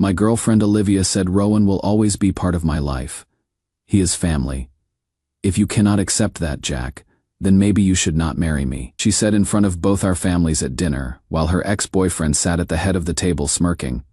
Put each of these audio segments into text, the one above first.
My girlfriend Olivia said Rowan will always be part of my life. He is family. If you cannot accept that, Jack, then maybe you should not marry me, she said in front of both our families at dinner, while her ex-boyfriend sat at the head of the table smirking.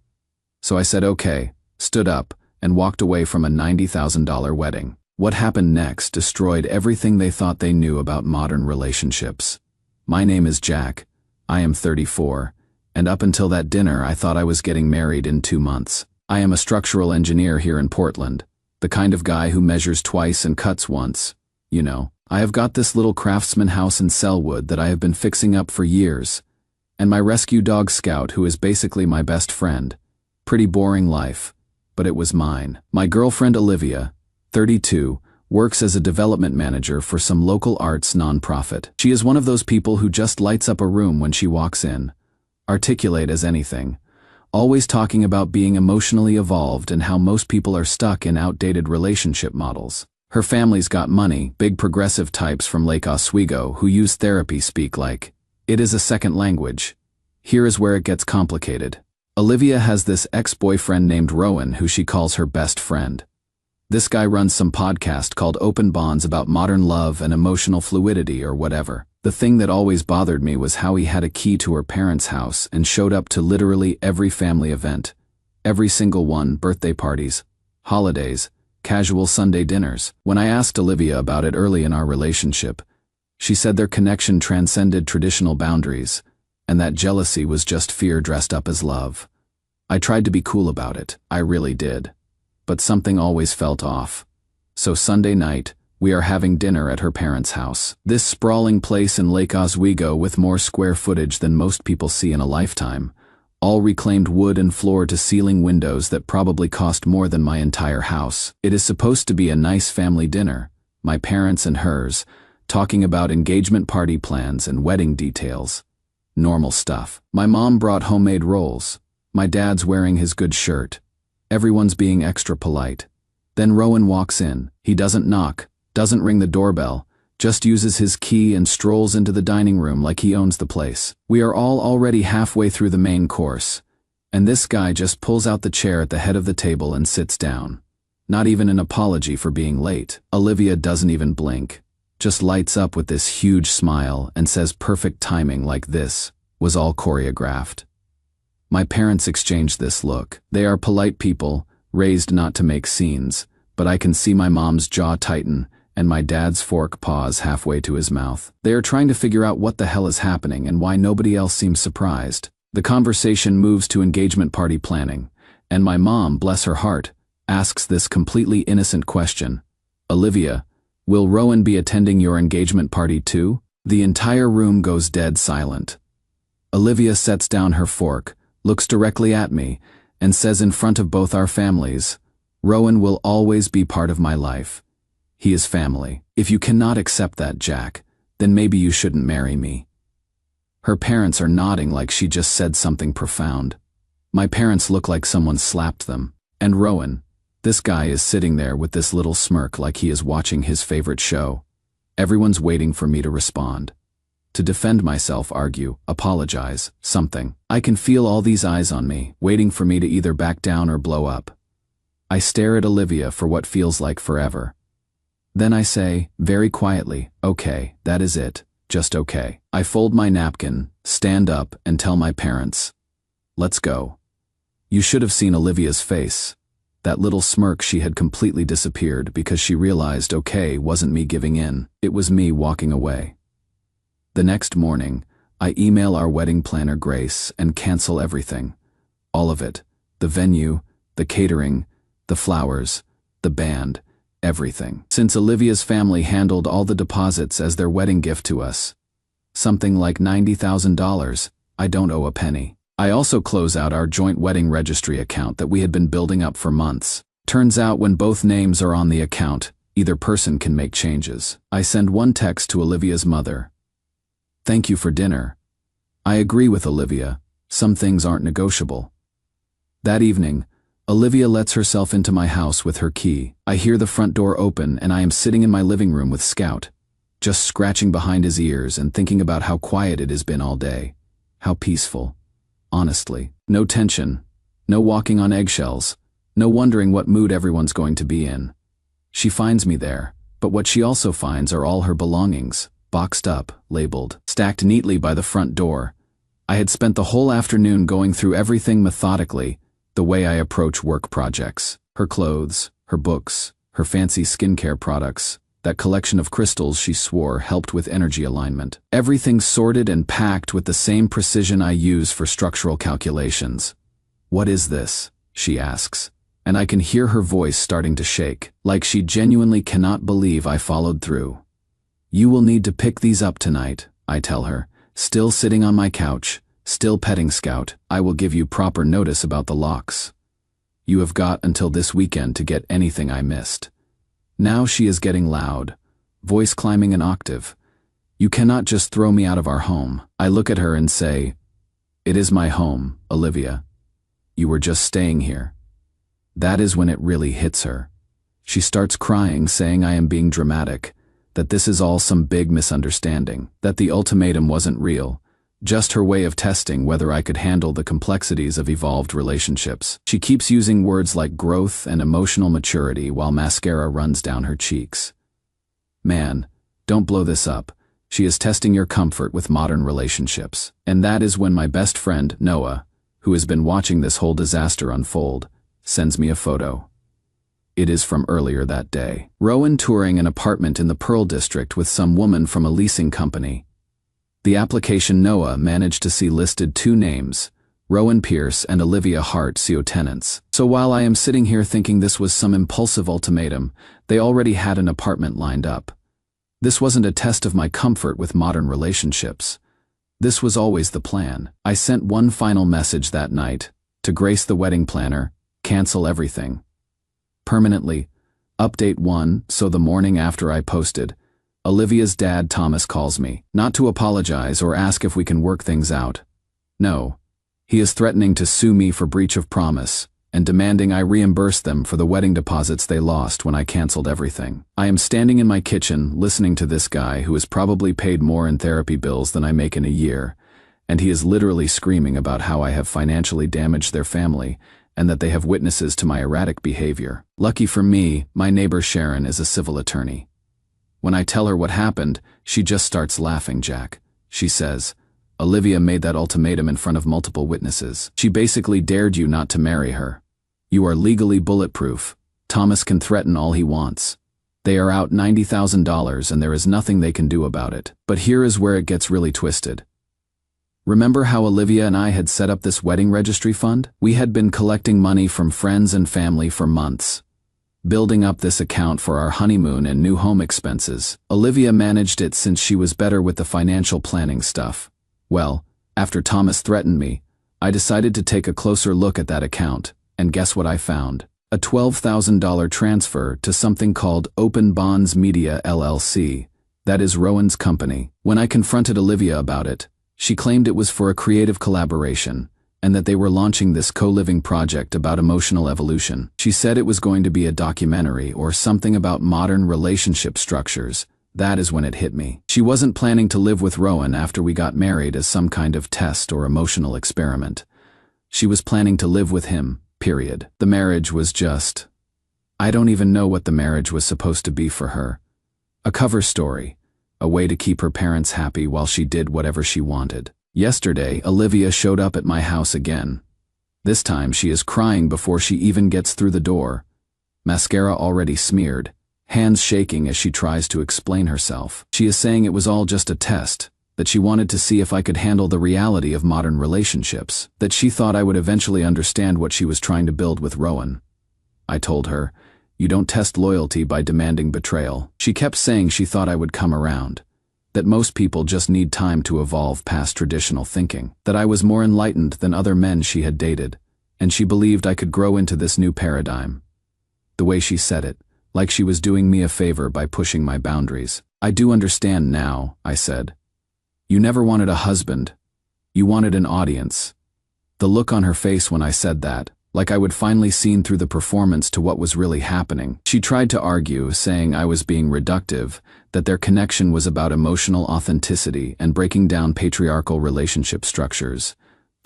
So I said okay, stood up, and walked away from a $90,000 wedding. What happened next destroyed everything they thought they knew about modern relationships. My name is Jack. I am 34, and up until that dinner I thought I was getting married in 2 months. I am a structural engineer here in Portland, the kind of guy who measures twice and cuts once. You know, I have got this little craftsman house in Selwood that I have been fixing up for years, and my rescue dog Scout, who is basically my best friend. Pretty boring life, but it was mine. My girlfriend Olivia, 32, works as a development manager for some local arts nonprofit. She is one of those people who just lights up a room when she walks in, articulate as anything, always talking about being emotionally evolved and how most people are stuck in outdated relationship models. Her family's got money, big progressive types from Lake Oswego who use therapy speak like, it is a second language. Here is where it gets complicated. Olivia has this ex-boyfriend named Rowan who she calls her best friend. This guy runs some podcast called Open Bonds about modern love and emotional fluidity or whatever. The thing that always bothered me was how he had a key to her parents' house and showed up to literally every family event. Every single one, birthday parties, holidays, casual Sunday dinners. When I asked Olivia about it early in our relationship, she said their connection transcended traditional boundaries, and that jealousy was just fear dressed up as love. I tried to be cool about it, I really did. But something always felt off. So Sunday night, we are having dinner at her parents' house. This sprawling place in Lake Oswego with more square footage than most people see in a lifetime. All reclaimed wood and floor-to-ceiling windows that probably cost more than my entire house. It is supposed to be a nice family dinner, my parents and hers, talking about engagement party plans and wedding details. Normal stuff. My mom brought homemade rolls. My dad's wearing his good shirt. Everyone's being extra polite. Then Rowan walks in. He doesn't knock, doesn't ring the doorbell, just uses his key and strolls into the dining room like he owns the place. We are all already halfway through the main course, and this guy just pulls out the chair at the head of the table and sits down. Not even an apology for being late. Olivia doesn't even blink, just lights up with this huge smile and says perfect timing like this was all choreographed. My parents exchanged this look. They are polite people, raised not to make scenes, but I can see my mom's jaw tighten and my dad's fork pause halfway to his mouth. They are trying to figure out what the hell is happening and why nobody else seems surprised. The conversation moves to engagement party planning, and my mom, bless her heart, asks this completely innocent question. Olivia, will Rowan be attending your engagement party too? The entire room goes dead silent. Olivia sets down her fork, looks directly at me, and says in front of both our families, Rowan will always be part of my life. He is family. If you cannot accept that, Jack, then maybe you shouldn't marry me. Her parents are nodding like she just said something profound. My parents look like someone slapped them. And Rowan, this guy is sitting there with this little smirk like he is watching his favorite show. Everyone's waiting for me to respond. To defend myself, argue, apologize, something. I can feel all these eyes on me, waiting for me to either back down or blow up. I stare at Olivia for what feels like forever. Then I say, very quietly, okay, that is it, just okay. I fold my napkin, stand up, and tell my parents, let's go. You should have seen Olivia's face. That little smirk, she had completely disappeared because she realized okay wasn't me giving in, it was me walking away. The next morning, I email our wedding planner Grace and cancel everything. All of it. The venue, the catering, the flowers, the band, everything. Since Olivia's family handled all the deposits as their wedding gift to us. Something like $90,000, I don't owe a penny. I also close out our joint wedding registry account that we had been building up for months. Turns out when both names are on the account, either person can make changes. I send one text to Olivia's mother. Thank you for dinner. I agree with Olivia. Some things aren't negotiable. That evening, Olivia lets herself into my house with her key. I hear the front door open and I am sitting in my living room with Scout, just scratching behind his ears and thinking about how quiet it has been all day. How peaceful. Honestly. No tension. No walking on eggshells. No wondering what mood everyone's going to be in. She finds me there, but what she also finds are all her belongings, boxed up, labeled, stacked neatly by the front door. I had spent the whole afternoon going through everything methodically, the way I approach work projects. Her clothes, her books, her fancy skincare products, that collection of crystals she swore helped with energy alignment. Everything sorted and packed with the same precision I use for structural calculations. "What is this?" she asks, and I can hear her voice starting to shake, like she genuinely cannot believe I followed through. "You will need to pick these up tonight," I tell her, still sitting on my couch, still petting Scout. "I will give you proper notice about the locks. You have got until this weekend to get anything I missed." Now she is getting loud, voice climbing an octave. "You cannot just throw me out of our home." I look at her and say, "It is my home, Olivia. You were just staying here." That is when it really hits her. She starts crying, saying I am being dramatic, that this is all some big misunderstanding, that the ultimatum wasn't real, just her way of testing whether I could handle the complexities of evolved relationships. She keeps using words like growth and emotional maturity while mascara runs down her cheeks. "Man, don't blow this up. She is testing your comfort with modern relationships." And that is when my best friend, Noah, who has been watching this whole disaster unfold, sends me a photo. It is from earlier that day. Rowan touring an apartment in the Pearl District with some woman from a leasing company. The application Noah managed to see listed two names, Rowan Pierce and Olivia Hart, CO tenants. So while I am sitting here thinking this was some impulsive ultimatum, they already had an apartment lined up. This wasn't a test of my comfort with modern relationships. This was always the plan. I sent one final message that night, to grace the wedding planner, cancel everything. Permanently. Update 1, so the morning after I posted, Olivia's dad Thomas calls me, not to apologize or ask if we can work things out. No. He is threatening to sue me for breach of promise, and demanding I reimburse them for the wedding deposits they lost when I canceled everything. I am standing in my kitchen listening to this guy who has probably paid more in therapy bills than I make in a year, and he is literally screaming about how I have financially damaged their family and that they have witnesses to my erratic behavior. Lucky for me, my neighbor Sharon is a civil attorney. When I tell her what happened, she just starts laughing, Jack. She says, "Olivia made that ultimatum in front of multiple witnesses. She basically dared you not to marry her. You are legally bulletproof. Thomas can threaten all he wants. They are out $90,000 and there is nothing they can do about it." But here is where it gets really twisted. Remember how Olivia and I had set up this wedding registry fund? We had been collecting money from friends and family for months, building up this account for our honeymoon and new home expenses. Olivia managed it since she was better with the financial planning stuff. Well, after Thomas threatened me, I decided to take a closer look at that account, and guess what I found? A $12,000 transfer to something called Open Bonds Media LLC. That is Rowan's company. When I confronted Olivia about it, she claimed it was for a creative collaboration, and that they were launching this co-living project about emotional evolution. She said it was going to be a documentary or something about modern relationship structures. That is when it hit me. She wasn't planning to live with Rowan after we got married as some kind of test or emotional experiment. She was planning to live with him, period. The marriage was just... I don't even know what the marriage was supposed to be for her. A cover story. A way to keep her parents happy while she did whatever she wanted. Yesterday, Olivia showed up at my house again. This time she is crying before she even gets through the door. Mascara already smeared, hands shaking as she tries to explain herself. She is saying it was all just a test, that she wanted to see if I could handle the reality of modern relationships, that she thought I would eventually understand what she was trying to build with Rowan. I told her, "You don't test loyalty by demanding betrayal." She kept saying she thought I would come around, that most people just need time to evolve past traditional thinking, that I was more enlightened than other men she had dated, and she believed I could grow into this new paradigm. The way she said it, like she was doing me a favor by pushing my boundaries. "I do understand now," I said. "You never wanted a husband. You wanted an audience." The look on her face when I said that, like I would finally seen through the performance to what was really happening. She tried to argue, saying I was being reductive, that their connection was about emotional authenticity and breaking down patriarchal relationship structures.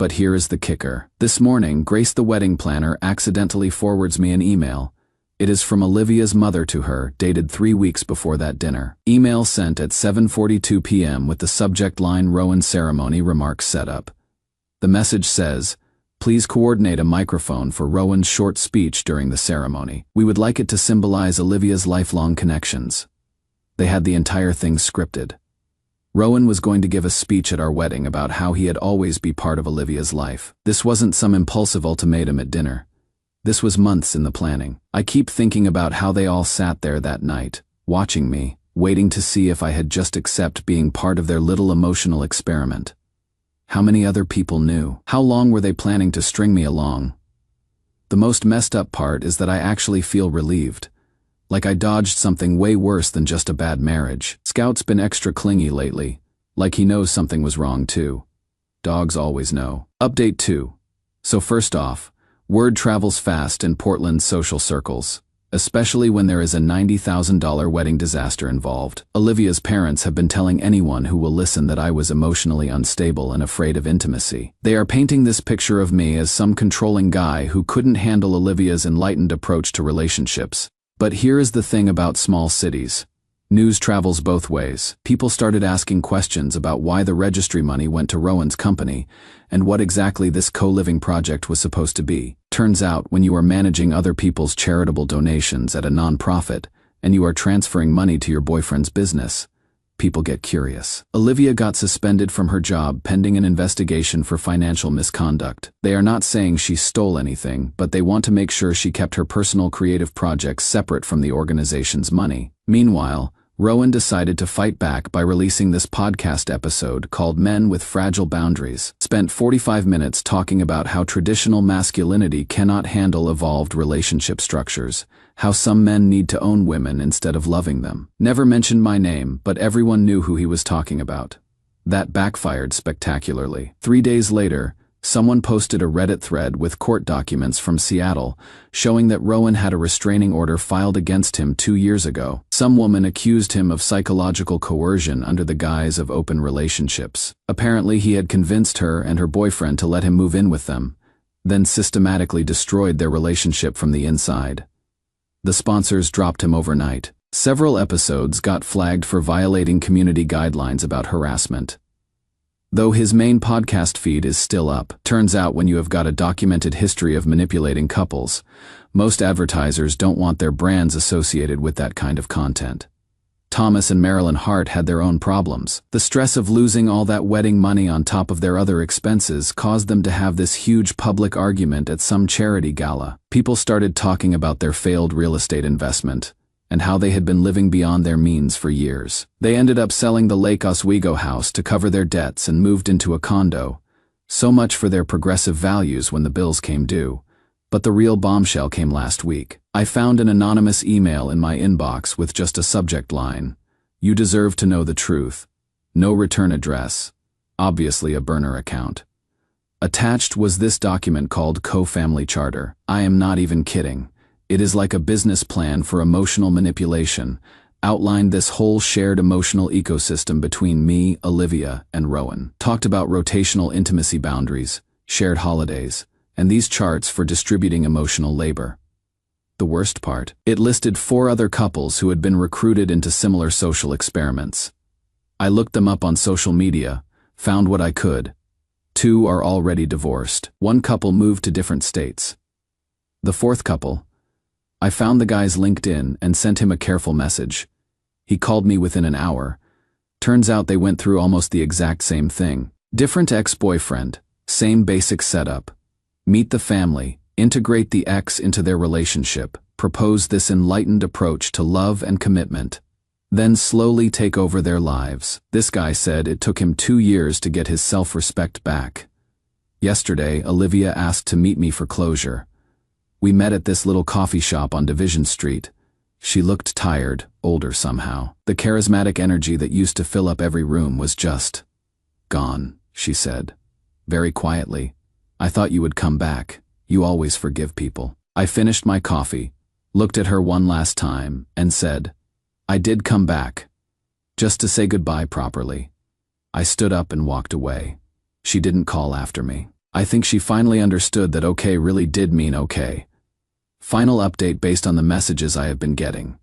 But here is the kicker. This morning, Grace the wedding planner accidentally forwards me an email. It is from Olivia's mother to her, dated 3 weeks before that dinner. Email sent at 7:42 p.m. with the subject line Rowan ceremony remarks setup. The message says, "Please coordinate a microphone for Rowan's short speech during the ceremony. We would like it to symbolize Olivia's lifelong connections." They had the entire thing scripted. Rowan was going to give a speech at our wedding about how he had always be part of Olivia's life. This wasn't some impulsive ultimatum at dinner. This was months in the planning. I keep thinking about how they all sat there that night, watching me, waiting to see if I had just accept being part of their little emotional experiment. How many other people knew? How long were they planning to string me along? The most messed up part is that I actually feel relieved. Like I dodged something way worse than just a bad marriage. Scout's been extra clingy lately, like he knows something was wrong too. Dogs always know. Update 2. So first off, word travels fast in Portland's social circles, especially when there is a $90,000 wedding disaster involved. Olivia's parents have been telling anyone who will listen that I was emotionally unstable and afraid of intimacy. They are painting this picture of me as some controlling guy who couldn't handle Olivia's enlightened approach to relationships. But here is the thing about small cities. News travels both ways. People started asking questions about why the registry money went to Rowan's company and what exactly this co-living project was supposed to be. Turns out, when you are managing other people's charitable donations at a nonprofit and you are transferring money to your boyfriend's business, people get curious. Olivia got suspended from her job pending an investigation for financial misconduct. They are not saying she stole anything, but they want to make sure she kept her personal creative projects separate from the organization's money. Meanwhile, Rowan decided to fight back by releasing this podcast episode called Men with Fragile Boundaries. Spent 45 minutes talking about how traditional masculinity cannot handle evolved relationship structures, how some men need to own women instead of loving them. Never mentioned my name, but everyone knew who he was talking about. That backfired spectacularly. 3 days later, someone posted a Reddit thread with court documents from Seattle showing that Rowan had a restraining order filed against him 2 years ago. Some woman accused him of psychological coercion under the guise of open relationships. Apparently, he had convinced her and her boyfriend to let him move in with them, then systematically destroyed their relationship from the inside. The sponsors dropped him overnight. Several episodes got flagged for violating community guidelines about harassment. Though his main podcast feed is still up. Turns out when you have got a documented history of manipulating couples, most advertisers don't want their brands associated with that kind of content. Thomas and Marilyn Hart had their own problems. The stress of losing all that wedding money on top of their other expenses caused them to have this huge public argument at some charity gala. People started talking about their failed real estate investment and how they had been living beyond their means for years. They ended up selling the Lake Oswego house to cover their debts and moved into a condo. So much for their progressive values when the bills came due. But the real bombshell came last week. I found an anonymous email in my inbox with just a subject line: "You deserve to know the truth. No return address." Obviously a burner account. Attached was this document called Co-Family Charter. I am not even kidding. It is like a business plan for emotional manipulation, outlined this whole shared emotional ecosystem between me, Olivia, and Rowan. Talked about rotational intimacy boundaries, shared holidays, and these charts for distributing emotional labor. The worst part, it listed 4 other couples who had been recruited into similar social experiments. I looked them up on social media, found what I could. 2 are already divorced. 1 couple moved to different states. The 4th couple, I found the guy's LinkedIn and sent him a careful message. He called me within an hour. Turns out they went through almost the exact same thing. Different ex-boyfriend, same basic setup. Meet the family, integrate the ex into their relationship, propose this enlightened approach to love and commitment, then slowly take over their lives. This guy said it took him 2 years to get his self-respect back. Yesterday, Olivia asked to meet me for closure. We met at this little coffee shop on Division Street. She looked tired, older somehow. The charismatic energy that used to fill up every room was just gone, she said, very quietly. "I thought you would come back. You always forgive people." I finished my coffee, looked at her one last time, and said, "I did come back, just to say goodbye properly." I stood up and walked away. She didn't call after me. I think she finally understood that okay really did mean okay. Final update based on the messages I have been getting.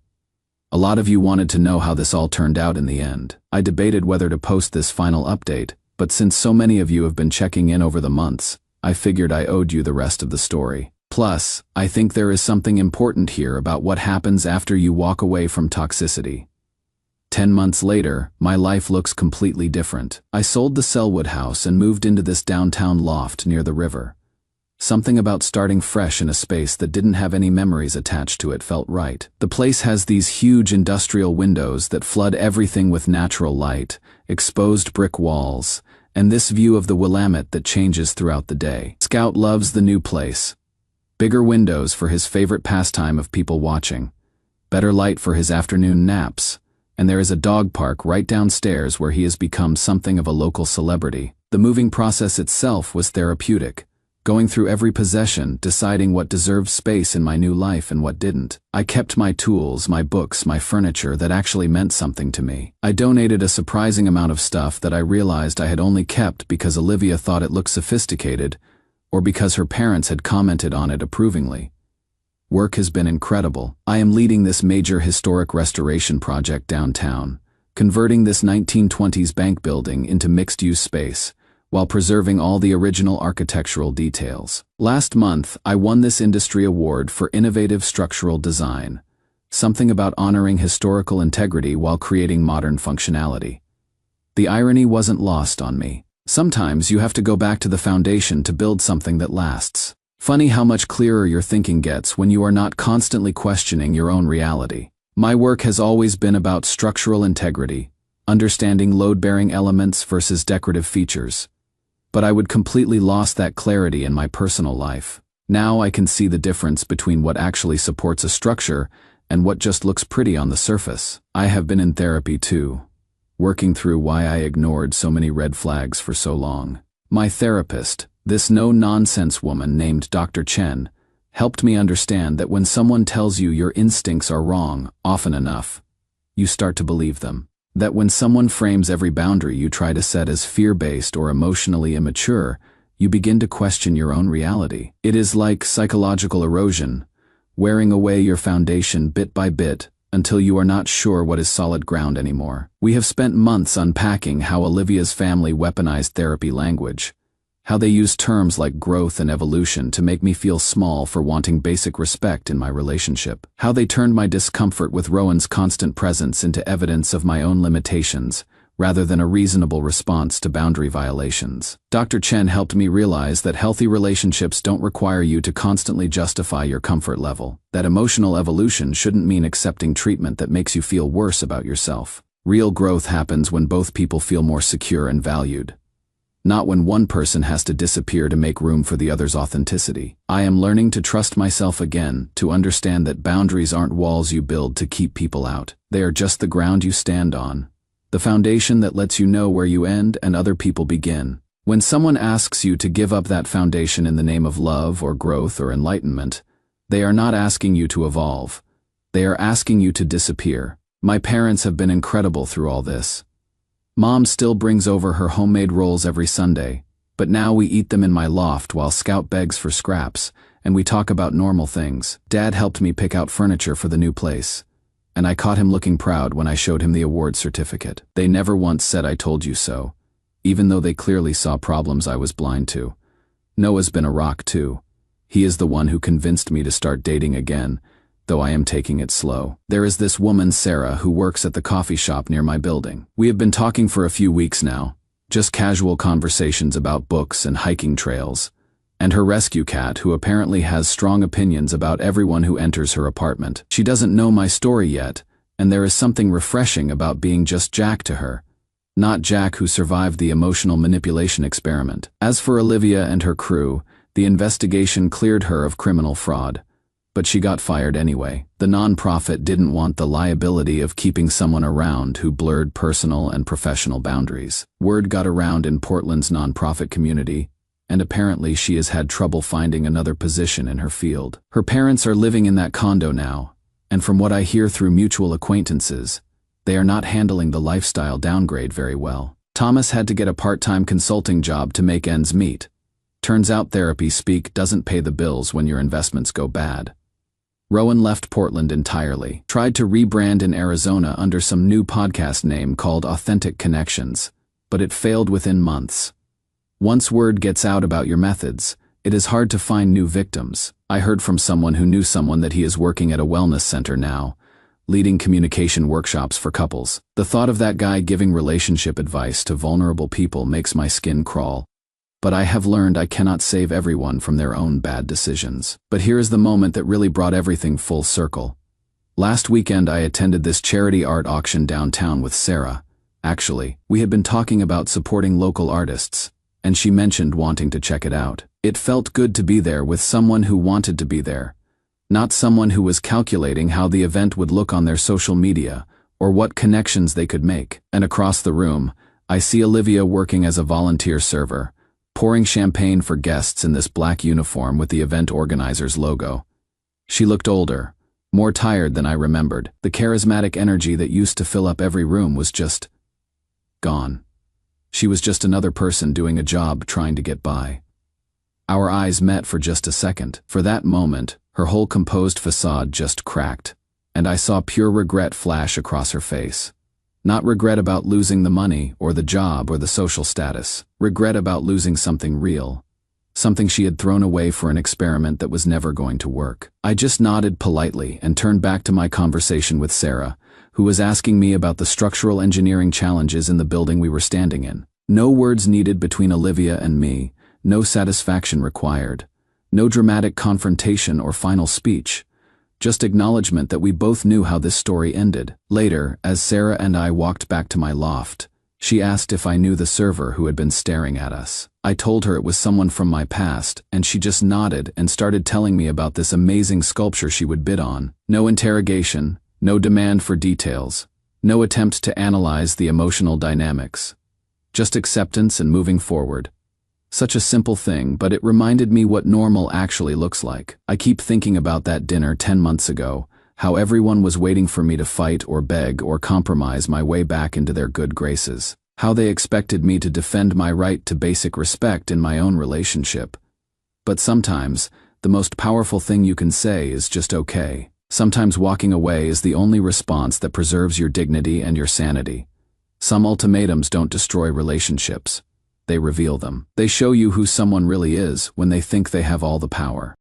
A lot of you wanted to know how this all turned out in the end. I debated whether to post this final update, but since so many of you have been checking in over the months, I figured I owed you the rest of the story. Plus, I think there is something important here about what happens after you walk away from toxicity. 10 months later, my life looks completely different. I sold the Selwood house and moved into this downtown loft near the river. Something about starting fresh in a space that didn't have any memories attached to it felt right. The place has these huge industrial windows that flood everything with natural light, exposed brick walls, and this view of the Willamette that changes throughout the day. Scout loves the new place. Bigger windows for his favorite pastime of people watching, better light for his afternoon naps, and there is a dog park right downstairs where he has become something of a local celebrity. The moving process itself was therapeutic. Going through every possession, deciding what deserved space in my new life and what didn't. I kept my tools, my books, my furniture that actually meant something to me. I donated a surprising amount of stuff that I realized I had only kept because Olivia thought it looked sophisticated, or because her parents had commented on it approvingly. Work has been incredible. I am leading this major historic restoration project downtown, converting this 1920s bank building into mixed-use space, while preserving all the original architectural details. Last month, I won this industry award for innovative structural design, something about honoring historical integrity while creating modern functionality. The irony wasn't lost on me. Sometimes you have to go back to the foundation to build something that lasts. Funny how much clearer your thinking gets when you are not constantly questioning your own reality. My work has always been about structural integrity, understanding load-bearing elements versus decorative features. But I would completely lost that clarity in my personal life. Now I can see the difference between what actually supports a structure and what just looks pretty on the surface. I have been in therapy too, working through why I ignored so many red flags for so long. My therapist, this no-nonsense woman named Dr. Chen, helped me understand that when someone tells you your instincts are wrong often enough, you start to believe them. That when someone frames every boundary you try to set as fear-based or emotionally immature, you begin to question your own reality. It is like psychological erosion, wearing away your foundation bit by bit until you are not sure what is solid ground anymore. We have spent months unpacking how Olivia's family weaponized therapy language, how they used terms like growth and evolution to make me feel small for wanting basic respect in my relationship, how they turned my discomfort with Rowan's constant presence into evidence of my own limitations, rather than a reasonable response to boundary violations. Dr. Chen helped me realize that healthy relationships don't require you to constantly justify your comfort level, that emotional evolution shouldn't mean accepting treatment that makes you feel worse about yourself. Real growth happens when both people feel more secure and valued, not when one person has to disappear to make room for the other's authenticity. I am learning to trust myself again, to understand that boundaries aren't walls you build to keep people out. They are just the ground you stand on, the foundation that lets you know where you end and other people begin. When someone asks you to give up that foundation in the name of love or growth or enlightenment, they are not asking you to evolve. They are asking you to disappear. My parents have been incredible through all this. Mom still brings over her homemade rolls every Sunday, but now we eat them in my loft while Scout begs for scraps, and we talk about normal things. Dad helped me pick out furniture for the new place, and I caught him looking proud when I showed him the award certificate. They never once said I told you so, even though they clearly saw problems I was blind to. Noah's been a rock too. He is the one who convinced me to start dating again, though I am taking it slow. There is this woman, Sarah, who works at the coffee shop near my building. We have been talking for a few weeks now, just casual conversations about books and hiking trails, and her rescue cat, who apparently has strong opinions about everyone who enters her apartment. She doesn't know my story yet, and there is something refreshing about being just Jack to her, not Jack who survived the emotional manipulation experiment. As for Olivia and her crew, the investigation cleared her of criminal fraud, but she got fired anyway. The nonprofit didn't want the liability of keeping someone around who blurred personal and professional boundaries. Word got around in Portland's nonprofit community, and apparently she has had trouble finding another position in her field. Her parents are living in that condo now, and from what I hear through mutual acquaintances, they are not handling the lifestyle downgrade very well. Thomas had to get a part-time consulting job to make ends meet, Turns out therapy speak doesn't pay the bills when your investments go bad. Rowan left Portland entirely, tried to rebrand in Arizona under some new podcast name called Authentic Connections, but it failed within months. Once word gets out about your methods, it is hard to find new victims. I heard from someone who knew someone that he is working at a wellness center now, leading communication workshops for couples. The thought of that guy giving relationship advice to vulnerable people makes my skin crawl. But I have learned I cannot save everyone from their own bad decisions. But here is the moment that really brought everything full circle. Last weekend I attended this charity art auction downtown with Sarah. Actually, we had been talking about supporting local artists, and she mentioned wanting to check it out. It felt good to be there with someone who wanted to be there, not someone who was calculating how the event would look on their social media or what connections they could make. And across the room, I see Olivia working as a volunteer server, pouring champagne for guests in this black uniform with the event organizer's logo. She looked older, more tired than I remembered. The charismatic energy that used to fill up every room was just gone. She was just another person doing a job trying to get by. Our eyes met for just a second. For that moment, her whole composed facade just cracked, and I saw pure regret flash across her face. Not regret about losing the money or the job or the social status. Regret about losing something real. Something she had thrown away for an experiment that was never going to work. I just nodded politely and turned back to my conversation with Sarah, who was asking me about the structural engineering challenges in the building we were standing in. No words needed between Olivia and me, no satisfaction required, no dramatic confrontation or final speech. Just acknowledgement that we both knew how this story ended. Later, as Sarah and I walked back to my loft, she asked if I knew the server who had been staring at us. I told her it was someone from my past, and she just nodded and started telling me about this amazing sculpture she would bid on. No interrogation, no demand for details, no attempt to analyze the emotional dynamics. Just acceptance and moving forward. Such a simple thing, but it reminded me what normal actually looks like. I keep thinking about that dinner 10 months ago, how everyone was waiting for me to fight or beg or compromise my way back into their good graces. How they expected me to defend my right to basic respect in my own relationship. But sometimes, the most powerful thing you can say is just okay. Sometimes walking away is the only response that preserves your dignity and your sanity. Some ultimatums don't destroy relationships. They reveal them. They show you who someone really is when they think they have all the power.